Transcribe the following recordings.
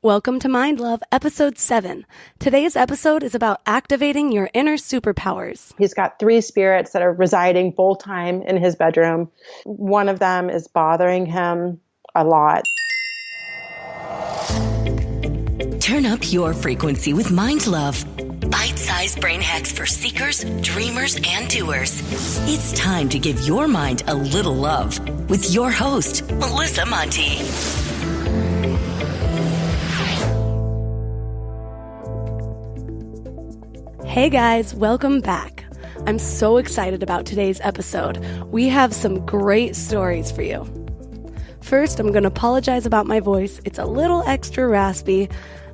Welcome to Mind Love, Episode 7. Today's episode is about activating your inner superpowers. He's got 3 spirits that are residing full-time in his bedroom. One of them is bothering him a lot. Turn up your frequency with Mind Love. Bite-sized brain hacks for seekers, dreamers, and doers. It's time to give your mind a little love with your host, Melissa Monti. Hey guys, welcome back. I'm so excited about today's episode. We have some great stories for you. First, I'm going to apologize about my voice. It's a little extra raspy.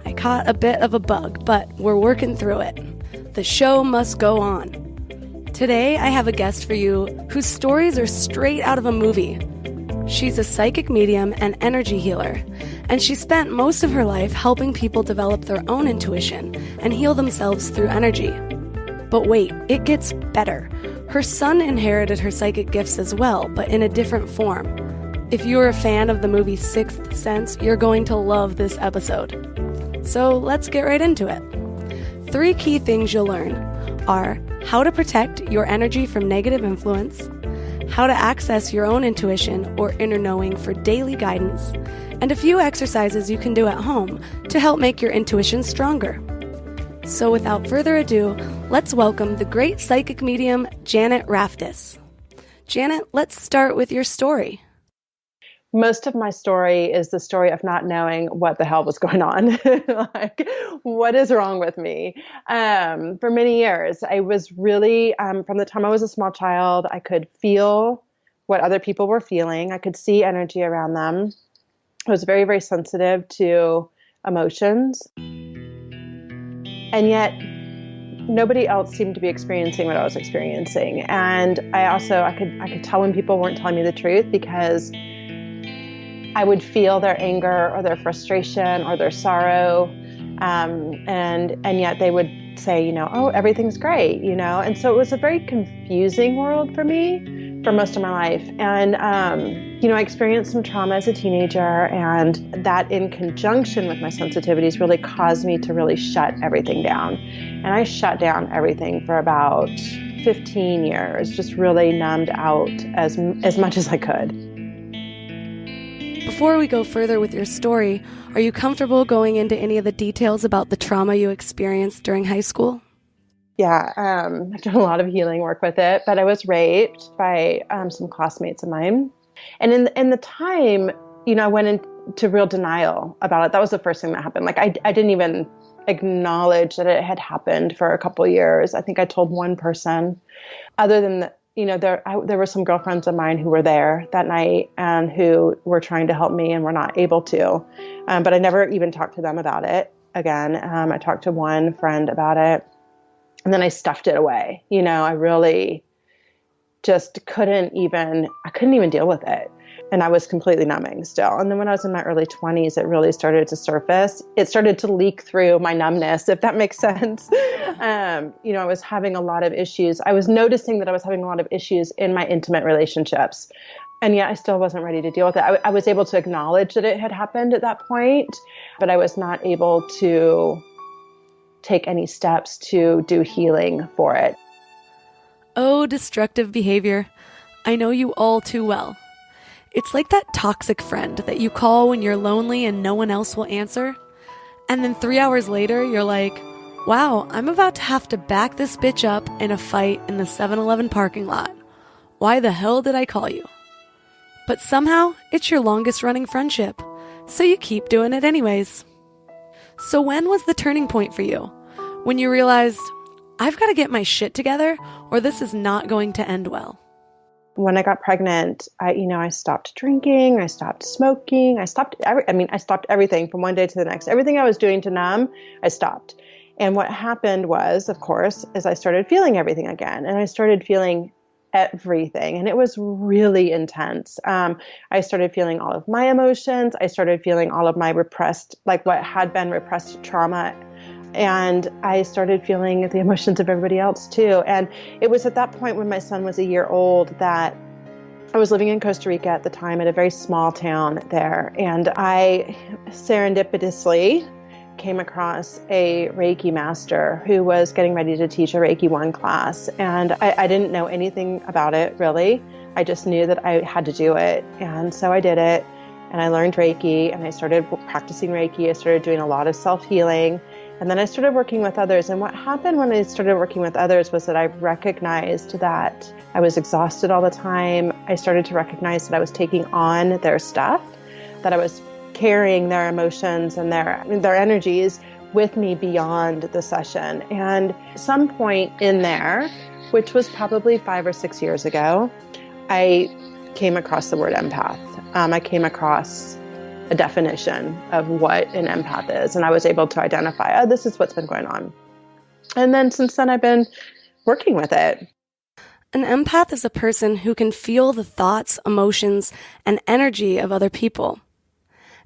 I caught a bit of a bug, but we're working through it. The show must go on. Today, I have a guest for you whose stories are straight out of a movie. She's a psychic medium and energy healer, and she spent most of her life helping people develop their own intuition and heal themselves through energy. But wait, it gets better. Her son inherited her psychic gifts as well, but in a different form. If you're a fan of the movie Sixth Sense, you're going to love this episode. So let's get right into it. 3 key things you'll learn are how to protect your energy from negative influence, how to access your own intuition or inner knowing for daily guidance, and a few exercises you can do at home to help make your intuition stronger. So without further ado, let's welcome the great psychic medium, Janet Raftis. Janet, let's start with your story. Most of my story is the story of not knowing what the hell was going on. Like, what is wrong with me? For many years, I was really, from the time I was a small child, I could feel what other people were feeling. I could see energy around them. I was very, very sensitive to emotions. And yet, nobody else seemed to be experiencing what I was experiencing. And I could tell when people weren't telling me the truth because I would feel their anger or their frustration or their sorrow. And yet they would say, oh, everything's great, And so it was a very confusing world for me for most of my life. And, I experienced some trauma as a teenager, and that in conjunction with my sensitivities really caused me to really shut everything down. And I shut down everything for about 15 years, just really numbed out as much as I could. Before we go further with your story, are you comfortable going into any of the details about the trauma you experienced during high school? Yeah, I've done a lot of healing work with it, but I was raped by some classmates of mine. And in the time, I went into real denial about it. That was the first thing that happened. Like, I didn't even acknowledge that it had happened for a couple of years. I think I told one person. Other than that, there were some girlfriends of mine who were there that night and who were trying to help me and were not able to. But I never even talked to them about it again. I talked to one friend about it, and then I stuffed it away. I really just couldn't even deal with it. And I was completely numbing still. And then when I was in my early 20s, it really started to surface. It started to leak through my numbness, if that makes sense. I was having a lot of issues. I was noticing that I was having a lot of issues in my intimate relationships. And yet I still wasn't ready to deal with it. I was able to acknowledge that it had happened at that point, but I was not able to take any steps to do healing for it. Oh, destructive behavior. I know you all too well. It's like that toxic friend that you call when you're lonely and no one else will answer. And then 3 hours later, you're like, wow, I'm about to have to back this bitch up in a fight in the 7-Eleven parking lot. Why the hell did I call you? But somehow, it's your longest running friendship. So you keep doing it anyways. So when was the turning point for you? When you realized, I've got to get my shit together or this is not going to end well. When I got pregnant, I stopped drinking, I stopped smoking, I stopped everything from one day to the next. Everything I was doing to numb, I stopped. And what happened was, of course, is I started feeling everything again. And I started feeling everything. And it was really intense. I started feeling all of my emotions. I started feeling all of my repressed, like what had been repressed trauma. And I started feeling the emotions of everybody else too. And it was at that point when my son was a year old that I was living in Costa Rica at the time at a very small town there, and I serendipitously came across a Reiki master who was getting ready to teach a Reiki 1 class, and I didn't know anything about it, really. I just knew that I had to do it, and so I did it, and I learned Reiki, and I started practicing Reiki. I started doing a lot of self-healing, and then I started working with others, and what happened when I started working with others was that I recognized that I was exhausted all the time. I started to recognize that I was taking on their stuff, that I was carrying their emotions and their energies with me beyond the session. And some point in there, which was probably 5 or 6 years ago, I came across the word empath. I came across a definition of what an empath is, and I was able to identify, oh, this is what's been going on. And then since then, I've been working with it. An empath is a person who can feel the thoughts, emotions, and energy of other people.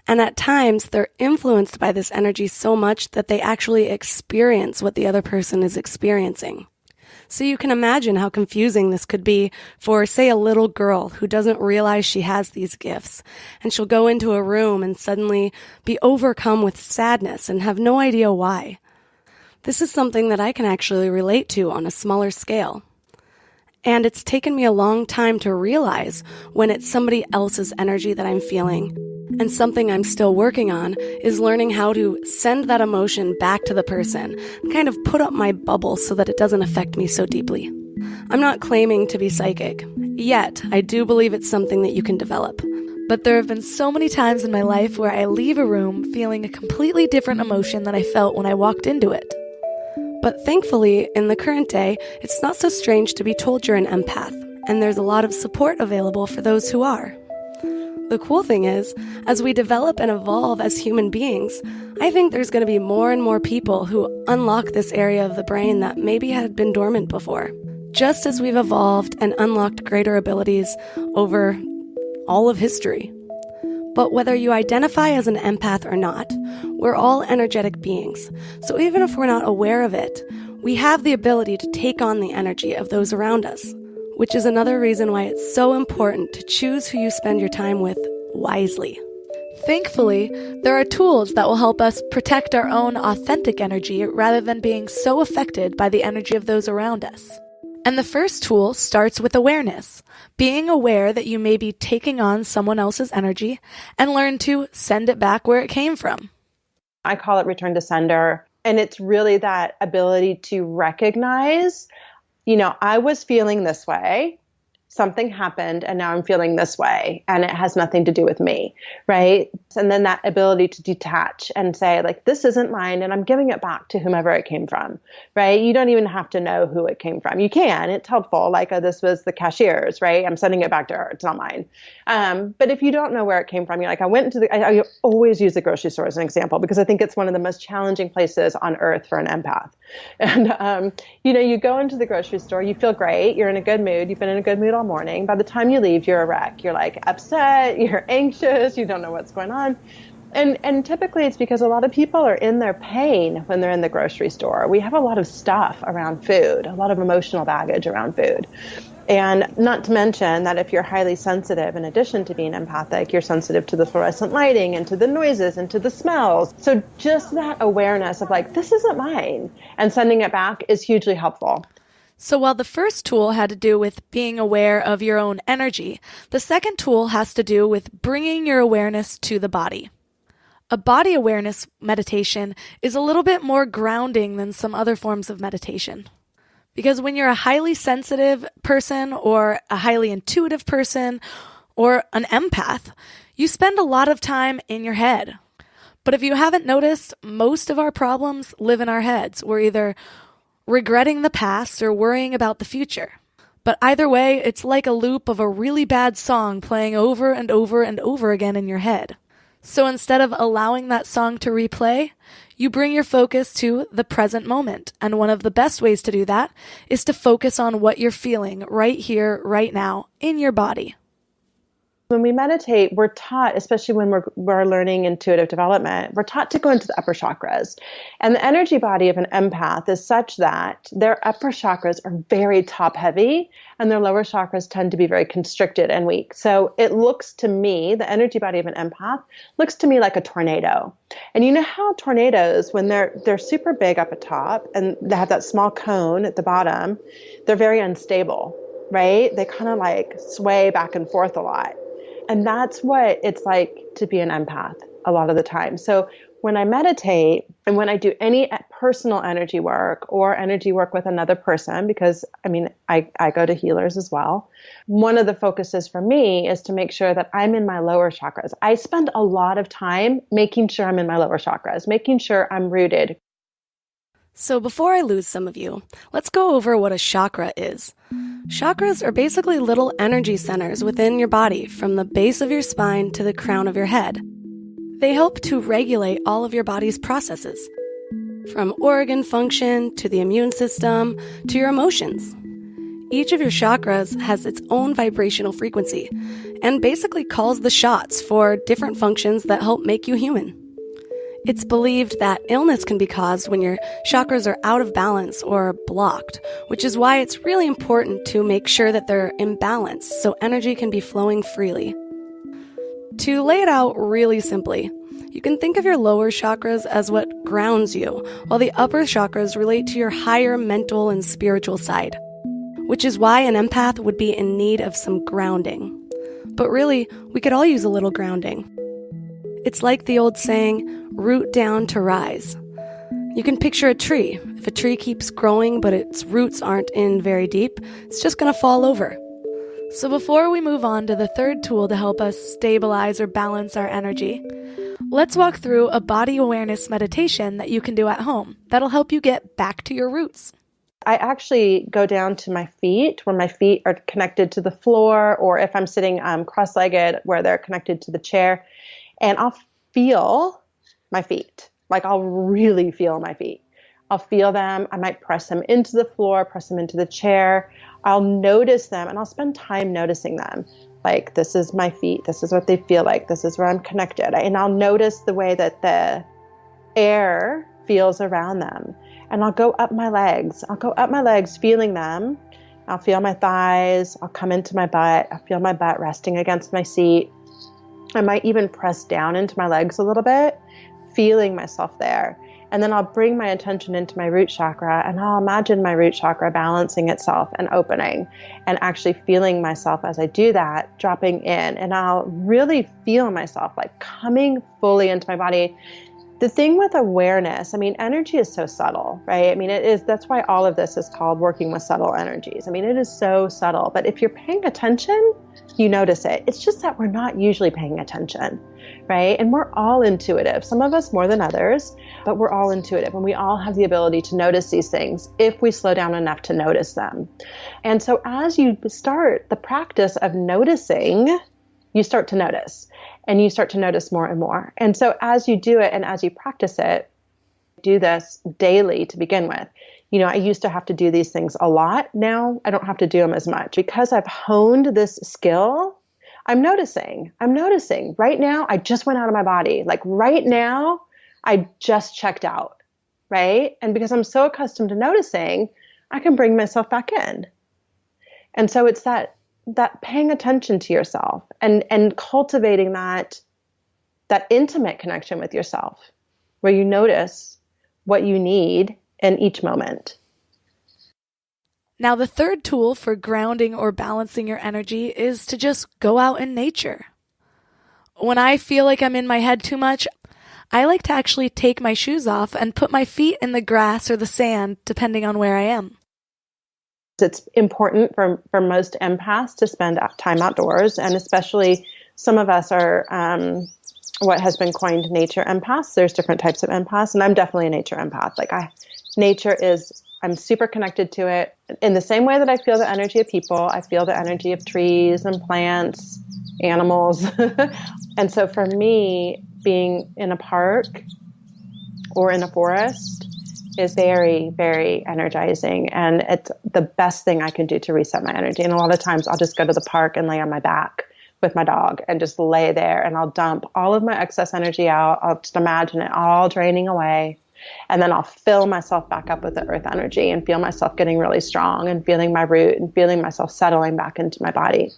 And at times, they're influenced by this energy so much that they actually experience what the other person is experiencing. So you can imagine how confusing this could be for, say, a little girl who doesn't realize she has these gifts. And she'll go into a room and suddenly be overcome with sadness and have no idea why. This is something that I can actually relate to on a smaller scale. And it's taken me a long time to realize when it's somebody else's energy that I'm feeling. And something I'm still working on is learning how to send that emotion back to the person and kind of put up my bubble so that it doesn't affect me so deeply. I'm not claiming to be psychic, yet I do believe it's something that you can develop. But there have been so many times in my life where I leave a room feeling a completely different emotion than I felt when I walked into it. But thankfully, in the current day, it's not so strange to be told you're an empath, and there's a lot of support available for those who are. The cool thing is, as we develop and evolve as human beings, I think there's going to be more and more people who unlock this area of the brain that maybe had been dormant before, just as we've evolved and unlocked greater abilities over all of history. But whether you identify as an empath or not, we're all energetic beings. So even if we're not aware of it, we have the ability to take on the energy of those around us, which is another reason why it's so important to choose who you spend your time with wisely. Thankfully, there are tools that will help us protect our own authentic energy rather than being so affected by the energy of those around us. And the first tool starts with awareness, being aware that you may be taking on someone else's energy and learn to send it back where it came from. I call it return to sender. And it's really that ability to recognize, I was feeling this way. Something happened and now I'm feeling this way and it has nothing to do with me, right? And then that ability to detach and say, like, this isn't mine and I'm giving it back to whomever it came from, right? You don't even have to know who it came from. You can, it's helpful. Like, oh, this was the cashier's, right? I'm sending it back to her. It's not mine. But if you don't know where it came from, you're like, I always use the grocery store as an example because I think it's one of the most challenging places on earth for an empath. And, you go into the grocery store, you feel great. You're in a good mood. You've been in a good mood all morning. By the time you leave, you're a wreck. You're like upset, you're anxious, you don't know what's going on. And typically it's because a lot of people are in their pain when they're in the grocery store. We have a lot of stuff around food, a lot of emotional baggage around food. And not to mention that if you're highly sensitive, in addition to being empathic, you're sensitive to the fluorescent lighting and to the noises and to the smells. So just that awareness of like, this isn't mine, and sending it back is hugely helpful. So while the first tool had to do with being aware of your own energy, the second tool has to do with bringing your awareness to the body. A body awareness meditation is a little bit more grounding than some other forms of meditation. Because when you're a highly sensitive person or a highly intuitive person or an empath, you spend a lot of time in your head. But if you haven't noticed, most of our problems live in our heads. We're either regretting the past or worrying about the future. But either way, it's like a loop of a really bad song playing over and over and over again in your head. So instead of allowing that song to replay, you bring your focus to the present moment. And one of the best ways to do that is to focus on what you're feeling right here, right now, in your body. When we meditate, we're taught, especially when we're learning intuitive development, we're taught to go into the upper chakras. And the energy body of an empath is such that their upper chakras are very top heavy and their lower chakras tend to be very constricted and weak. So it looks to me, the energy body of an empath looks to me like a tornado. And you know how tornadoes, when they're super big up at top and they have that small cone at the bottom, they're very unstable, right? They kind of like sway back and forth a lot. And that's what it's like to be an empath a lot of the time. So when I meditate and when I do any personal energy work or energy work with another person, because I go to healers as well, one of the focuses for me is to make sure that I'm in my lower chakras. I spend a lot of time making sure I'm in my lower chakras, making sure I'm rooted. So before I lose some of you, let's go over what a chakra is. Chakras are basically little energy centers within your body, from the base of your spine to the crown of your head. They help to regulate all of your body's processes, from organ function to the immune system to your emotions. Each of your chakras has its own vibrational frequency and basically calls the shots for different functions that help make you human. It's believed that illness can be caused when your chakras are out of balance or blocked, which is why it's really important to make sure that they're in balance so energy can be flowing freely. To lay it out really simply, you can think of your lower chakras as what grounds you, while the upper chakras relate to your higher mental and spiritual side, which is why an empath would be in need of some grounding. But really, we could all use a little grounding. It's like the old saying, root down to rise. You can picture a tree. If a tree keeps growing but its roots aren't in very deep, it's just going to fall over. So before we move on to the third tool to help us stabilize or balance our energy, let's walk through a body awareness meditation that you can do at home that'll help you get back to your roots. I actually go down to my feet where my feet are connected to the floor, or if I'm sitting cross-legged where they're connected to the chair. And I'll feel my feet. Like I'll really feel my feet. I'll feel them. I might press them into the floor, press them into the chair. I'll notice them and I'll spend time noticing them. Like, this is my feet. This is what they feel like. This is where I'm connected. And I'll notice the way that the air feels around them. And I'll go up my legs. I'll go up my legs, feeling them. I'll feel my thighs. I'll come into my butt. I'll feel my butt resting against my seat. I might even press down into my legs a little bit, feeling myself there. And then I'll bring my attention into my root chakra and I'll imagine my root chakra balancing itself and opening and actually feeling myself as I do that, dropping in. And I'll really feel myself like coming fully into my body. The thing with awareness, energy is so subtle, right? That's why all of this is called working with subtle energies. It is so subtle, but if you're paying attention, you notice it. It's just that we're not usually paying attention, right? And we're all intuitive, some of us more than others, but we're all intuitive and we all have the ability to notice these things if we slow down enough to notice them. And so as you start the practice of noticing, you start to notice. And you start to notice more and more. And so as you do it and as you practice it, do this daily to begin with. I used to have to do these things a lot. Now I don't have to do them as much because I've honed this skill. I'm noticing right now. I just went out of my body. Like right now, I just checked out. Right. And because I'm so accustomed to noticing, I can bring myself back in. And so it's that paying attention to yourself and cultivating that intimate connection with yourself where you notice what you need in each moment. Now, the third tool for grounding or balancing your energy is to just go out in nature. When I feel like I'm in my head too much, I like to actually take my shoes off and put my feet in the grass or the sand, depending on where I am. It's important for most empaths to spend time outdoors, and especially some of us are what has been coined nature empaths. There's different types of empaths, and I'm definitely a nature empath. I'm super connected to it. In the same way that I feel the energy of people, I feel the energy of trees and plants, animals. And so for me, being in a park or in a forest is very, very energizing. And it's the best thing I can do to reset my energy. And a lot of times I'll just go to the park and lay on my back with my dog and just lay there, and I'll dump all of my excess energy out. I'll just imagine it all draining away. And then I'll fill myself back up with the earth energy and feel myself getting really strong and feeling my root and feeling myself settling back into my body.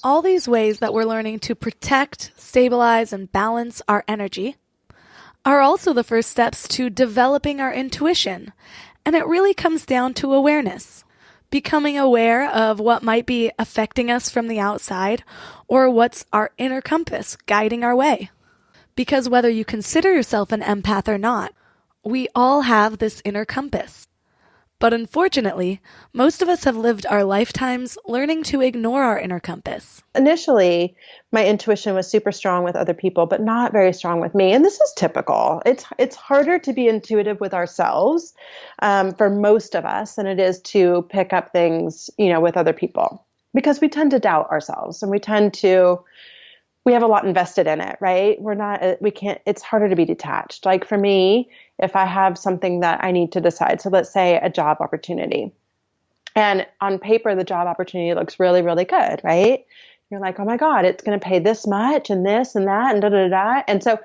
All these ways that we're learning to protect, stabilize, and balance our energy are also the first steps to developing our intuition. And it really comes down to awareness. Becoming aware of what might be affecting us from the outside, or what's our inner compass guiding our way. Because whether you consider yourself an empath or not, we all have this inner compass. But unfortunately, most of us have lived our lifetimes learning to ignore our inner compass. Initially, my intuition was super strong with other people, but not very strong with me. And this is typical. It's harder to be intuitive with ourselves for most of us than it is to pick up things, with other people, because we tend to doubt ourselves and we have a lot invested in it, right? It's harder to be detached. Like for me, if I have something that I need to decide, so let's say a job opportunity, and on paper, the job opportunity looks really, really good, right? You're like, oh my God, it's going to pay this much and this and that and da, da, da. And so,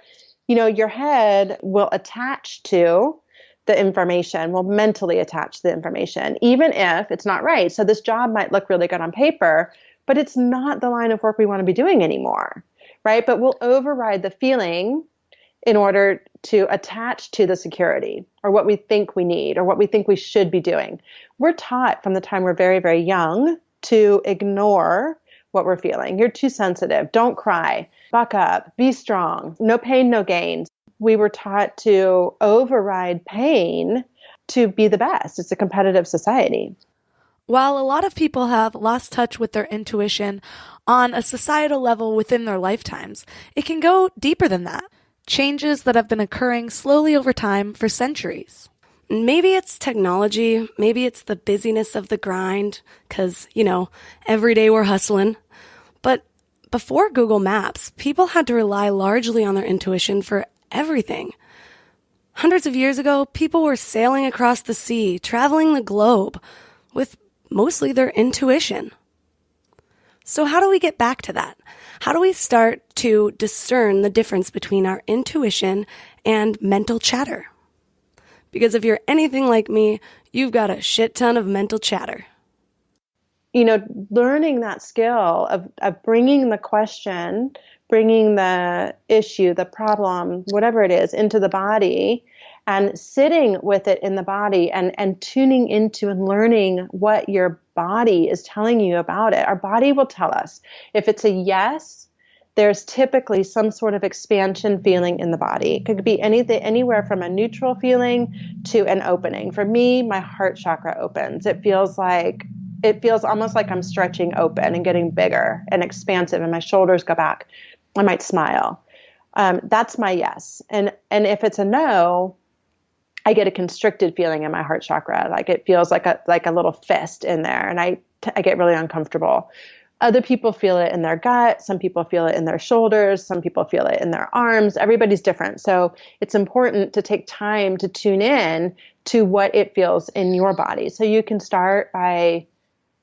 your head will attach to the information, will mentally attach to the information, even if it's not right. So this job might look really good on paper, but it's not the line of work we want to be doing anymore, right? But we'll override the feeling in order to attach to the security or what we think we need or what we think we should be doing. We're taught from the time we're very, very young to ignore what we're feeling. You're too sensitive. Don't cry. Buck up. Be strong. No pain, no gain. We were taught to override pain to be the best. It's a competitive society. While a lot of people have lost touch with their intuition on a societal level within their lifetimes, it can go deeper than that. Changes that have been occurring slowly over time for centuries. Maybe it's technology, maybe it's the busyness of the grind, because, every day we're hustling. But before Google Maps, people had to rely largely on their intuition for everything. Hundreds of years ago, people were sailing across the sea, traveling the globe, with mostly their intuition. So how do we get back to that? How do we start to discern the difference between our intuition and mental chatter? Because if you're anything like me, you've got a shit ton of mental chatter. Learning that skill of bringing the question, bringing the issue, the problem, whatever it is, into the body and sitting with it in the body and tuning into and learning what your body is telling you about it. Our body will tell us. If it's a yes, there's typically some sort of expansion feeling in the body. It could be anywhere from a neutral feeling to an opening. For me, my heart chakra opens. It feels almost like I'm stretching open and getting bigger and expansive, and my shoulders go back. I might smile. That's my yes. And if it's a no, I get a constricted feeling in my heart chakra. Like it feels like a little fist in there, and I get really uncomfortable. Other people feel it in their gut. Some people feel it in their shoulders. Some people feel it in their arms. Everybody's different. So it's important to take time to tune in to what it feels in your body. So you can start by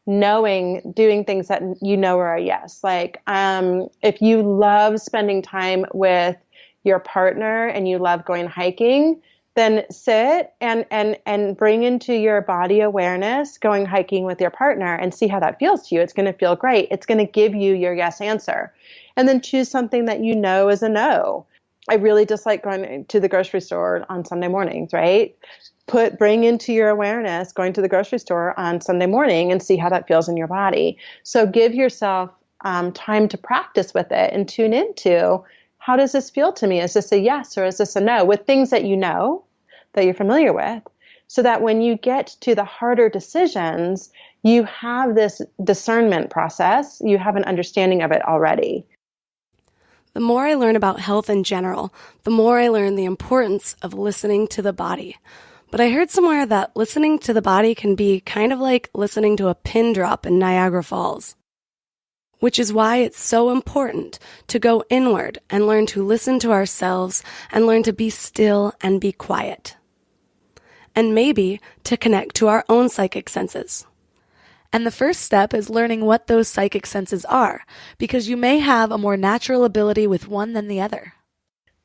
doing things that are a yes. Like if you love spending time with your partner and you love going hiking, then sit and bring into your body awareness going hiking with your partner and see how that feels to you. It's going to feel great. It's going to give you your yes answer. And then choose something that is a no. I really dislike going to the grocery store on Sunday mornings, right? Bring into your awareness going to the grocery store on Sunday morning and see how that feels in your body. So give yourself time to practice with it and tune into, how does this feel to me? Is this a yes or is this a no? With things that that you're familiar with, so that when you get to the harder decisions, you have this discernment process, you have an understanding of it already. The more I learn about health in general, the more I learn the importance of listening to the body. But I heard somewhere that listening to the body can be kind of like listening to a pin drop in Niagara Falls. Which is why it's so important to go inward and learn to listen to ourselves and learn to be still and be quiet. And maybe to connect to our own psychic senses. And the first step is learning what those psychic senses are, because you may have a more natural ability with one than the other.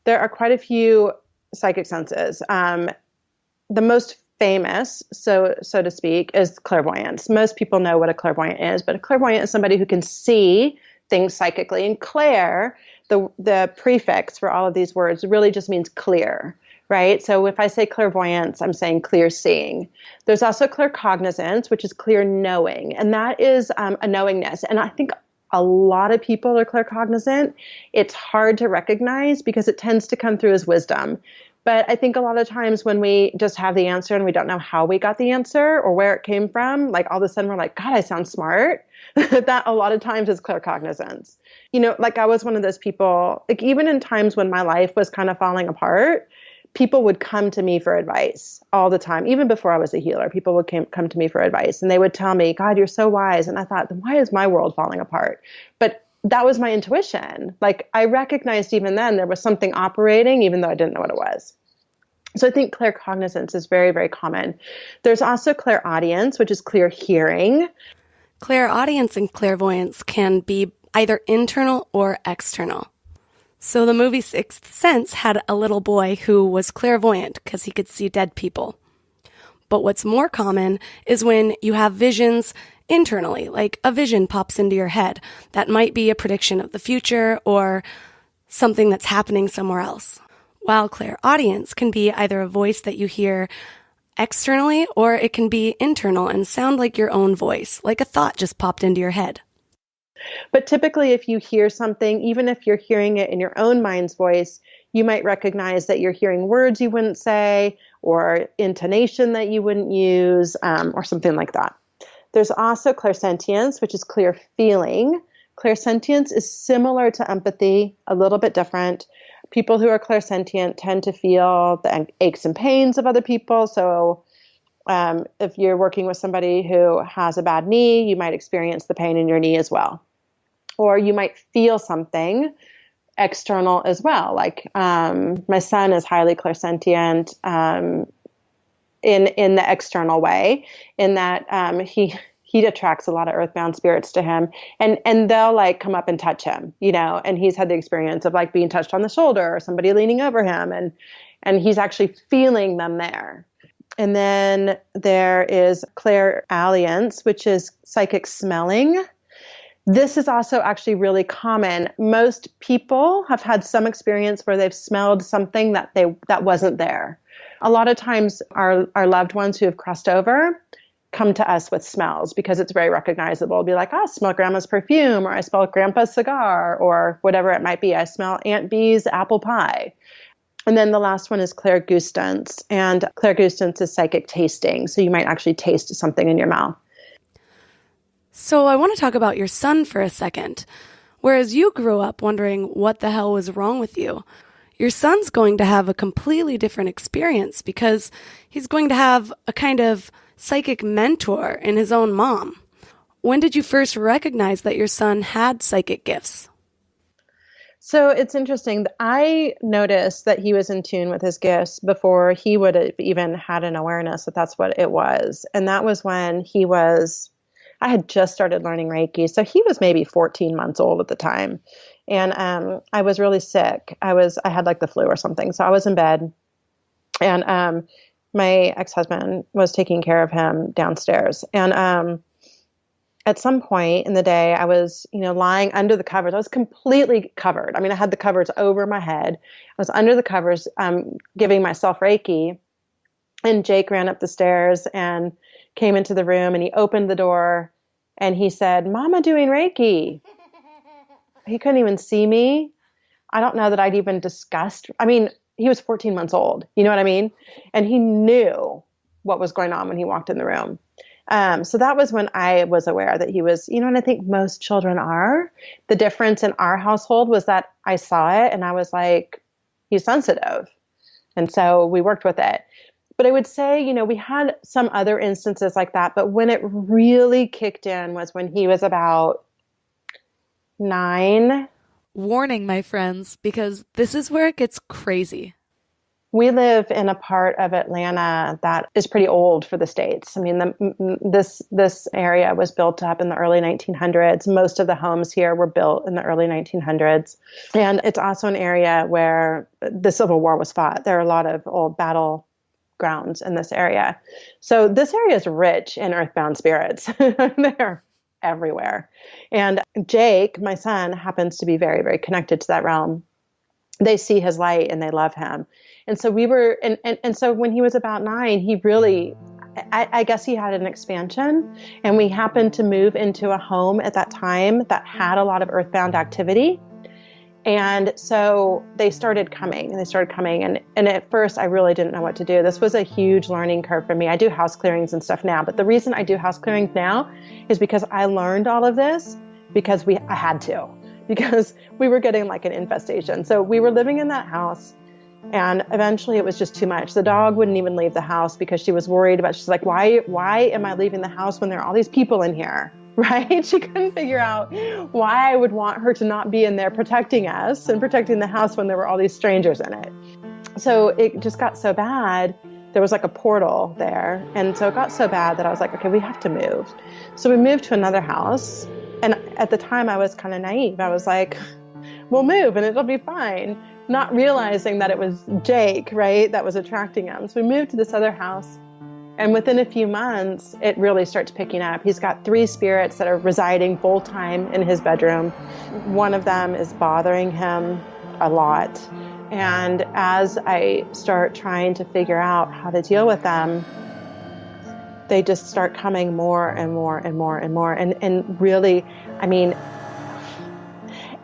There are quite a few psychic senses. The most famous, so to speak, is clairvoyance. Most people know what a clairvoyant is, but a clairvoyant is somebody who can see things psychically. And clair, the prefix for all of these words, really just means clear, right? So if I say clairvoyance, I'm saying clear seeing. There's also claircognizance, which is clear knowing, and that is a knowingness. And I think a lot of people are claircognizant. It's hard to recognize because it tends to come through as wisdom. But I think a lot of times when we just have the answer and we don't know how we got the answer or where it came from, like all of a sudden we're like, God, I sound smart. That a lot of times is claircognizance. You know, like I was one of those people, like even in times when my life was kind of falling apart, people would come to me for advice all the time. Even before I was a healer, people would come to me for advice and they would tell me, God, you're so wise. And I thought, why is my world falling apart? But that was my intuition. Like I recognized even then there was something operating, even though I didn't know what it was. So I think claircognizance is very, very common. There's also clairaudience, which is clear hearing. Clairaudience and clairvoyance can be either internal or external. So the movie Sixth Sense had a little boy who was clairvoyant because he could see dead people. But what's more common is when you have visions internally, like a vision pops into your head. That might be a prediction of the future or something that's happening somewhere else. While clairaudience can be either a voice that you hear externally or it can be internal and sound like your own voice, like a thought just popped into your head. But typically if you hear something, even if you're hearing it in your own mind's voice, you might recognize that you're hearing words you wouldn't say or intonation that you wouldn't use or something like that. There's also clairsentience, which is clear feeling. Clairsentience is similar to empathy, a little bit different. People who are clairsentient tend to feel the aches and pains of other people. So if you're working with somebody who has a bad knee, you might experience the pain in your knee as well. Or you might feel something external as well. Like my son is highly clairsentient in the external way, in that he attracts a lot of earthbound spirits to him, and they'll like come up and touch him, you know, and he's had the experience of like being touched on the shoulder or somebody leaning over him, and he's actually feeling them there. And then there is clairalliance, which is psychic smelling. This is also actually really common. Most people have had some experience where they've smelled something that wasn't there. A lot of times our loved ones who have crossed over come to us with smells because it's very recognizable. It'll be like, I smell grandma's perfume, or I smell grandpa's cigar, or whatever it might be. I smell Aunt Bee's apple pie. And then the last one is clairgustance. And clairgustance is psychic tasting. So you might actually taste something in your mouth. So I want to talk about your son for a second. Whereas you grew up wondering what the hell was wrong with you, your son's going to have a completely different experience because he's going to have a kind of psychic mentor in his own mom. When did you first recognize that your son had psychic gifts? So it's interesting. I noticed that he was in tune with his gifts before he would have even had an awareness that that's what it was. And that was when I had just started learning Reiki. So he was maybe 14 months old at the time. And I was really sick. I had like the flu or something. So I was in bed, and my ex-husband was taking care of him downstairs. And at some point in the day, I was, lying under the covers. I was completely covered. I mean, I had the covers over my head. I was under the covers, giving myself Reiki. And Jake ran up the stairs and came into the room, and he opened the door and he said, "Mama doing Reiki." He couldn't even see me. I don't know that I'd even discussed. I mean, he was 14 months old. You know what I mean? And he knew what was going on when he walked in the room. So that was when I was aware that he was, and I think most children are. The difference in our household was that I saw it and I was like, he's sensitive. And so we worked with it. But I would say, we had some other instances like that. But when it really kicked in was when he was about 9. Warning, my friends, because this is where it gets crazy. We live in a part of Atlanta that is pretty old for the States. I mean, this area was built up in the early 1900s. Most of the homes here were built in the early 1900s. And it's also an area where the Civil War was fought. There are a lot of old battle grounds in this area. So this area is rich in earthbound spirits. They're everywhere. And Jake, my son, happens to be very, very connected to that realm. They see his light and they love him. And so we were, and so when he was about 9, he really, I guess he had an expansion, and we happened to move into a home at that time that had a lot of earthbound activity. And so they started coming. And at first I really didn't know what to do. This was a huge learning curve for me. I do house clearings and stuff now, but the reason I do house clearings now is because I learned all of this because I had to, because we were getting like an infestation. So we were living in that house. And eventually it was just too much. The dog wouldn't even leave the house because she was worried about, she's like, why am I leaving the house when there are all these people in here? Right? She couldn't figure out why I would want her to not be in there protecting us and protecting the house when there were all these strangers in it. So it just got so bad. There was like a portal there. And so it got so bad that I was like, okay, we have to move. So we moved to another house. And at the time I was kind of naive. I was like, we'll move and it'll be fine. Not realizing that it was Jake, right, that was attracting him. So we moved to this other house. And within a few months, it really starts picking up. He's got 3 spirits that are residing full time in his bedroom. One of them is bothering him a lot. And as I start trying to figure out how to deal with them, they just start coming more and more and more and more. And really, I mean,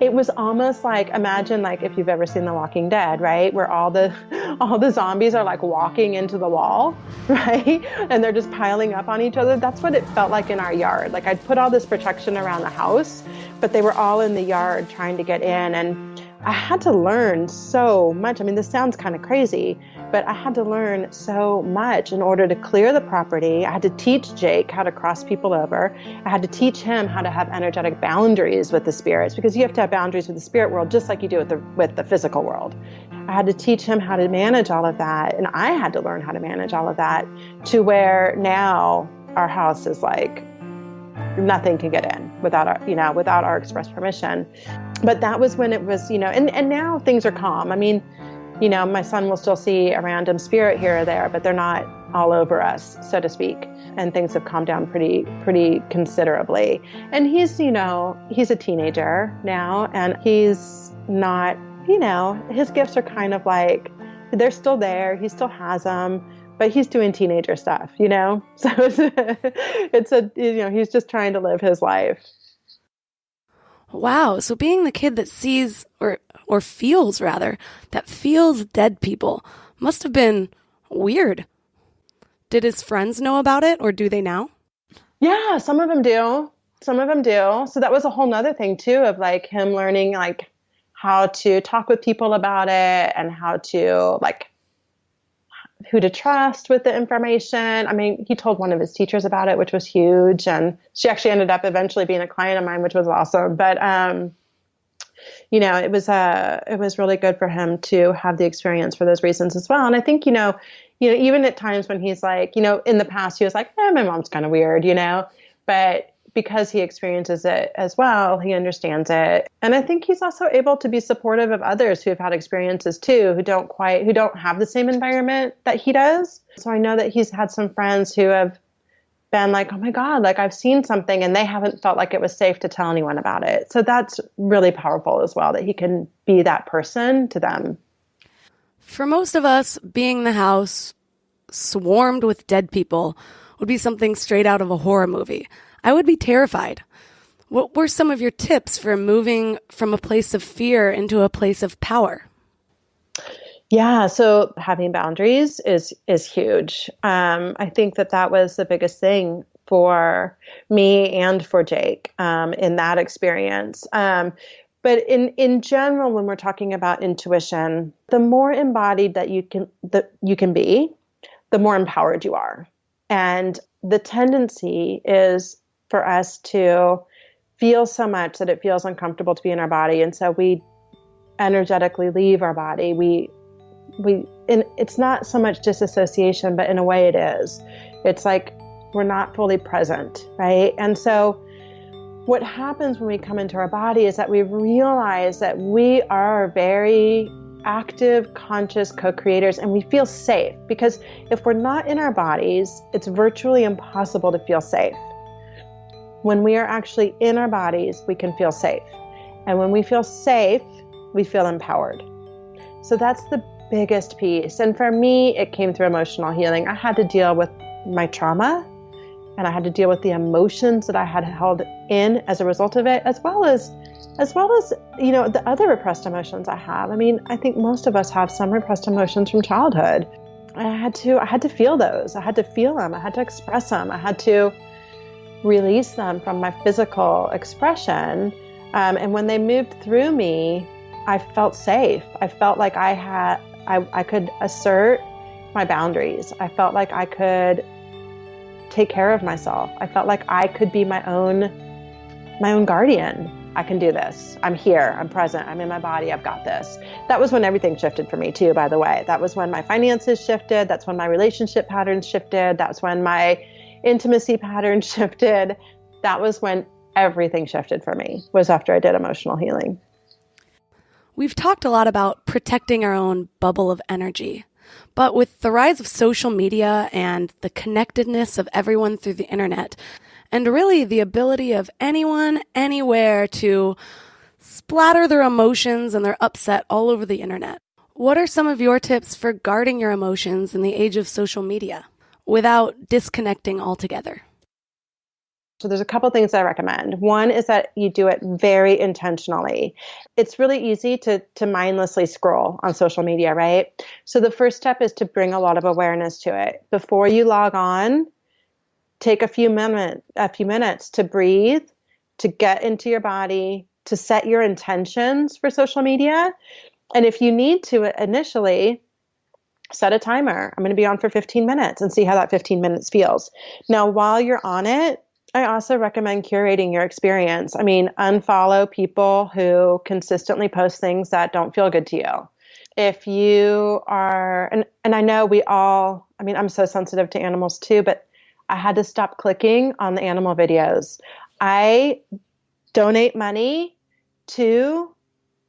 it was almost like, imagine like if you've ever seen The Walking Dead, right? Where all the zombies are like walking into the wall, right? And they're just piling up on each other. That's what it felt like in our yard. Like I'd put all this protection around the house, but they were all in the yard trying to get in. And I had to learn so much. I mean, this sounds kind of crazy, but I had to learn so much in order to clear the property. I had to teach Jake how to cross people over. I had to teach him how to have energetic boundaries with the spirits, because you have to have boundaries with the spirit world just like you do with the physical world. I had to teach him how to manage all of that, and I had to learn how to manage all of that to where now our house is like nothing can get in without our express permission. But that was when it was, and now things are calm. I mean, my son will still see a random spirit here or there, but they're not all over us, so to speak. And things have calmed down pretty considerably. And he's a teenager now, and he's not, his gifts are kind of like, they're still there. He still has them, but he's doing teenager stuff, So he's just trying to live his life. Wow. So being the kid that sees or feels dead people must have been weird. Did his friends know about it, or do they now? Yeah, some of them do. So that was a whole nother thing too, of like him learning like how to talk with people about it and how to like who to trust with the information. I mean, he told one of his teachers about it, which was huge. And she actually ended up eventually being a client of mine, which was awesome. But, it was really good for him to have the experience for those reasons as well. And I think, even at times when he's like, in the past, he was like, my mom's kind of weird, but because he experiences it as well, he understands it. And I think he's also able to be supportive of others who have had experiences too, who don't have the same environment that he does. So I know that he's had some friends who have been like, oh my God, like I've seen something, and they haven't felt like it was safe to tell anyone about it. So that's really powerful as well, that he can be that person to them. For most of us, being in the house swarmed with dead people would be something straight out of a horror movie. I would be terrified. What were some of your tips for moving from a place of fear into a place of power? Yeah, so having boundaries is huge. I think that was the biggest thing for me and for Jake in that experience. But in general, when we're talking about intuition, the more embodied that you can be, the more empowered you are. And the tendency is for us to feel so much that it feels uncomfortable to be in our body. And so we energetically leave our body. We it's not so much disassociation, but in a way it is. It's like we're not fully present, right? And so what happens when we come into our body is that we realize that we are very active, conscious co-creators, and we feel safe, because if we're not in our bodies, it's virtually impossible to feel safe. When we are actually in our bodies, we can feel safe. And when we feel safe, we feel empowered. So that's the biggest piece. And for me, it came through emotional healing. I had to deal with my trauma, and I had to deal with the emotions that I had held in as a result of it, as well as the other repressed emotions I have. I mean, I think most of us have some repressed emotions from childhood. And I had to feel those. I had to feel them. I had to express them. I had to release them from my physical expression. And when they moved through me, I felt safe. I felt like I could assert my boundaries. I felt like I could take care of myself. I felt like I could be my own guardian. I can do this. I'm here. I'm present. I'm in my body. I've got this. That was when everything shifted for me too, by the way. That was when my finances shifted. That's when my relationship patterns shifted. That's when my intimacy patterns shifted. That was when everything shifted for me, was after I did emotional healing. We've talked a lot about protecting our own bubble of energy. But with the rise of social media and the connectedness of everyone through the internet, and really the ability of anyone, anywhere to splatter their emotions and their upset all over the internet, what are some of your tips for guarding your emotions in the age of social media without disconnecting altogether? So there's a couple things I recommend. One is that you do it very intentionally. It's really easy to mindlessly scroll on social media, right? So the first step is to bring a lot of awareness to it. Before you log on, take a few minutes to breathe, to get into your body, to set your intentions for social media. And if you need to initially, set a timer. I'm going to be on for 15 minutes and see how that 15 minutes feels. Now, while you're on it, I also recommend curating your experience. I mean, unfollow people who consistently post things that don't feel good to you. If you are, and I know I'm so sensitive to animals too, but I had to stop clicking on the animal videos. I donate money to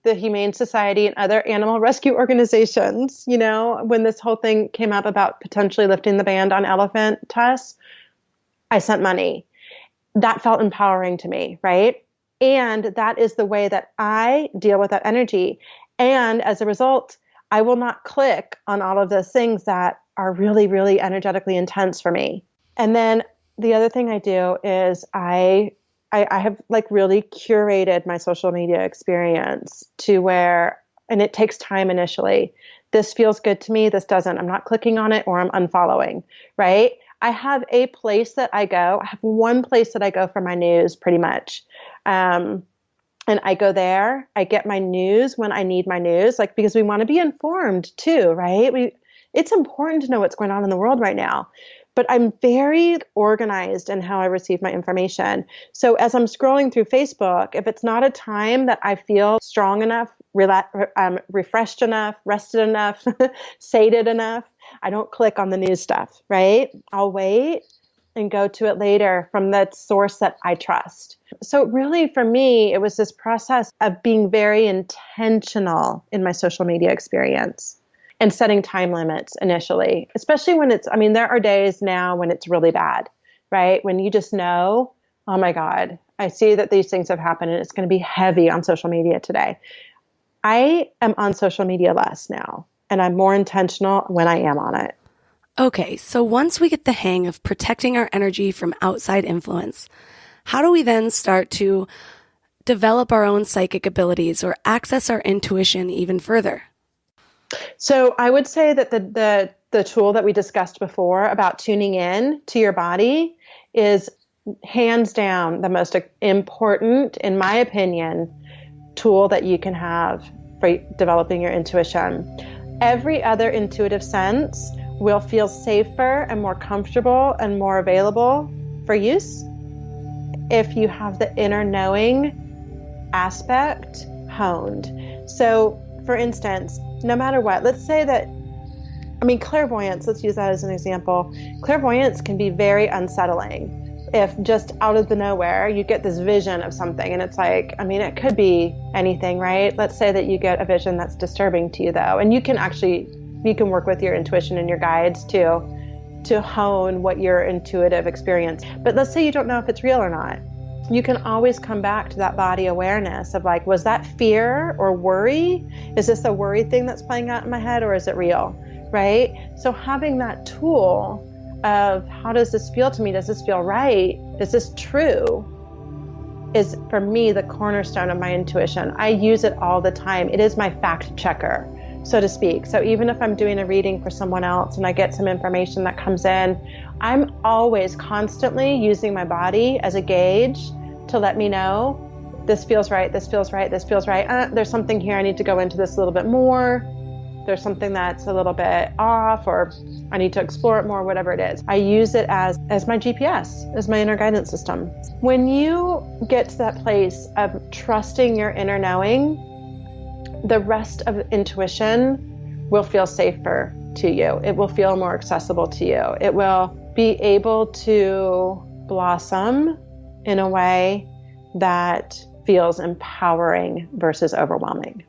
the Humane Society and other animal rescue organizations. You know, when this whole thing came up about potentially lifting the ban on elephant tusks, I sent money. That felt empowering to me, right? And that is the way that I deal with that energy. And as a result, I will not click on all of those things that are really, really energetically intense for me. And then the other thing I do is I have like really curated my social media experience to where, and it takes time initially. This feels good to me. This doesn't. I'm not clicking on it, or I'm unfollowing, right? I have a place that I go. I have one place that I go for my news pretty much. And I go there. I get my news when I need my news, like, because we want to be informed too, right? It's important to know what's going on in the world right now. But I'm very organized in how I receive my information. So as I'm scrolling through Facebook, if it's not a time that I feel strong enough, refreshed enough, rested enough, sated enough, I don't click on the news stuff, right? I'll wait and go to it later from the source that I trust. So really, for me, it was this process of being very intentional in my social media experience and setting time limits initially, especially when there are days now when it's really bad, right? When you just know, oh my God, I see that these things have happened and it's going to be heavy on social media today. I am on social media less now, and I'm more intentional when I am on it. Okay, so once we get the hang of protecting our energy from outside influence, how do we then start to develop our own psychic abilities or access our intuition even further? So I would say that the tool that we discussed before about tuning in to your body is hands down the most important, in my opinion, tool that you can have for developing your intuition. Every other intuitive sense will feel safer and more comfortable and more available for use if you have the inner knowing aspect honed. So, for instance, no matter what, let's say that I mean, clairvoyance, let's use that as an example. Clairvoyance can be very unsettling. If just out of the nowhere, you get this vision of something and it's like, I mean, it could be anything, right? Let's say that you get a vision that's disturbing to you though. And you can work with your intuition and your guides to hone what your intuitive experience. But let's say you don't know if it's real or not. You can always come back to that body awareness of like, was that fear or worry? Is this a worry thing that's playing out in my head or is it real? Right? So having that tool of how does this feel to me? Does this feel right? Is this true? Is for me the cornerstone of my intuition. I use it all the time. It is my fact checker, so to speak. So even if I'm doing a reading for someone else and I get some information that comes in, I'm always constantly using my body as a gauge to let me know this feels right, this feels right, this feels right. There's something here. I need to go into this a little bit more. There's something that's a little bit off, or I need to explore it more, whatever it is. I use it as my GPS, as my inner guidance system. When you get to that place of trusting your inner knowing, the rest of intuition will feel safer to you. It will feel more accessible to you. It will be able to blossom in a way that feels empowering versus overwhelming.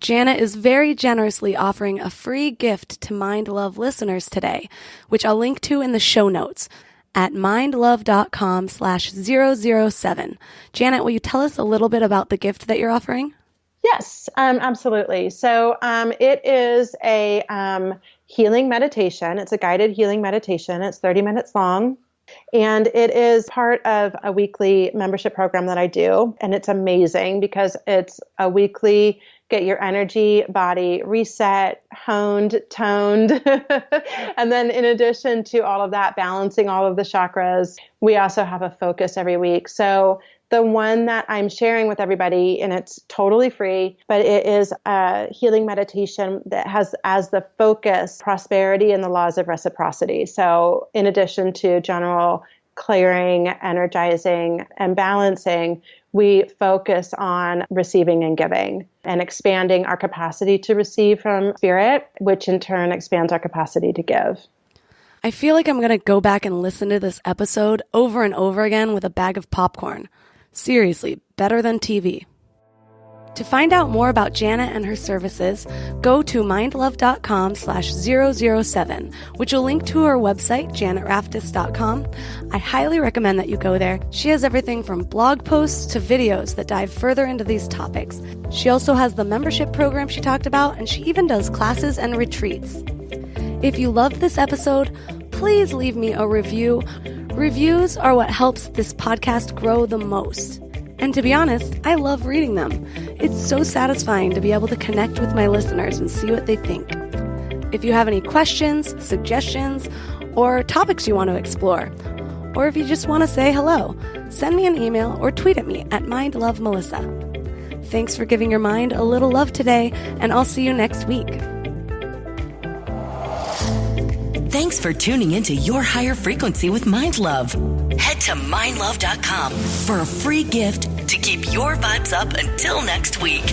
Janet is very generously offering a free gift to Mind Love listeners today, which I'll link to in the show notes at mindlove.com/007. Janet, will you tell us a little bit about the gift that you're offering? Yes, absolutely. So it is a healing meditation. It's a guided healing meditation. It's 30 minutes long. And it is part of a weekly membership program that I do. And it's amazing because it's a weekly get your energy, body reset, honed, toned. And then in addition to all of that, balancing all of the chakras, we also have a focus every week. So the one that I'm sharing with everybody, and it's totally free, but it is a healing meditation that has as the focus prosperity and the laws of reciprocity. So in addition to general clearing, energizing, and balancing, we focus on receiving and giving and expanding our capacity to receive from spirit, which in turn expands our capacity to give. I feel like I'm going to go back and listen to this episode over and over again with a bag of popcorn. Seriously, better than TV. To find out more about Janet and her services, go to mindlove.com/007, which will link to her website, janetraftis.com. I highly recommend that you go there. She has everything from blog posts to videos that dive further into these topics. She also has the membership program she talked about, and she even does classes and retreats. If you loved this episode, please leave me a review. Reviews are what helps this podcast grow the most. And to be honest, I love reading them. It's so satisfying to be able to connect with my listeners and see what they think. If you have any questions, suggestions, or topics you want to explore, or if you just want to say hello, send me an email or tweet at me at mindlovemelissa. Thanks for giving your mind a little love today, and I'll see you next week. Thanks for tuning into Your Higher Frequency with Mind Love. Head to mindlove.com for a free gift to keep your vibes up until next week.